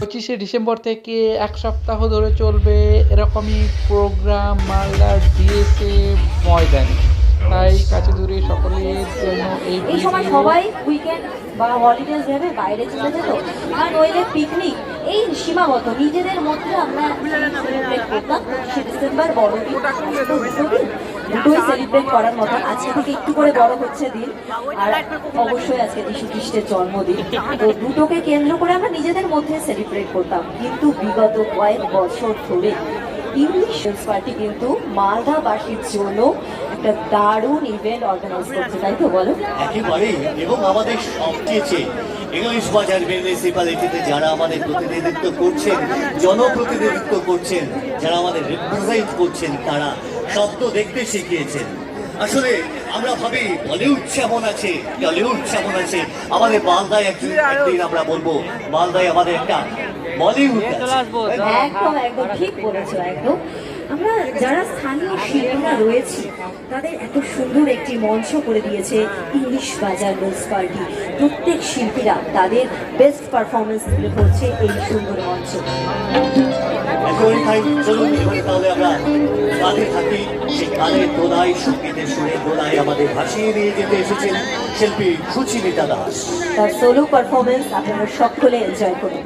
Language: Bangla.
25শে ডিসেম্বর থেকে ১ সপ্তাহ ধরে চলবে এরকমই প্রোগ্রাম মালদার ডিএসএ ময়দানে। তাই কাছে দূরে সকলের জন্য এই সময় সবাই উইকেন্ড বা হলিডেজ ভেবে বাইরে চলে যেত, আর নইলে পিকনিক এই সীমাবদ্ধ নিজেদের মধ্যে আমরা সেলিব্রেট করতাম। 25শে ডিসেম্বর বড়দিন, দুটোই সেলিব্রেট করার মতো। আজকে থেকে একটু করে বড় হচ্ছে দিন, আর অবশ্যই আজকে যীশু খ্রিস্টের জন্মদিন। তো দুটোকে কেন্দ্র করে আমরা নিজেদের মধ্যে সেলিব্রেট করতাম। কিন্তু বিগত কয়েক বছর ধরে ইংলিশ পার্টি কিন্তু মালদাবাসীর জন্য একটা দারুণ ইভেন্ট অর্গানাইজ করছে, তাই তো বলো? একেবারেই। এবং আমাদের সবচেয়ে ইংলিশ বাজার মিউনিসিপ্যালিটিতে যারা আমাদের প্রতিনিধিত্ব করছেন, জনপ্রতিনিধিত্ব করছেন, যারা আমাদের রিপ্রেজেন্ট করছেন, তারা শব্দ দেখতে শিখিয়েছেন। আসলে আমরা ভাবি বলিউড যেমন আছে, টলিউড যেমন আছে, আমাদের মালদায় একদিন আমরা বলবো মালদায় আমাদের একটা বলিউড আছে। একদম একদম ঠিক বলেছো, একদম। আমরা যারা স্থানীয় শিল্পীরা রয়েছি তাদের এত সুন্দর একটি মঞ্চ করে দিয়েছে ইংলিশ বাজার মিউনিসিপ্যালিটি। প্রত্যেক শিল্পীরা তাদের বেস্ট পারফরমেন্স তুলে ধরছে এই সুন্দর মঞ্চ। চলুন এবারে তাহলে আমরা গানে থাকি। সেই গানের দোলায়, সঙ্গীতের সুরে দোলায় আমাদের ভাসিয়ে নিয়ে যেতে এসেছেন শিল্পী সুচিমিতা দাস। তার সোলো পারফরমেন্স আপনারা সকলে এনজয় করুন।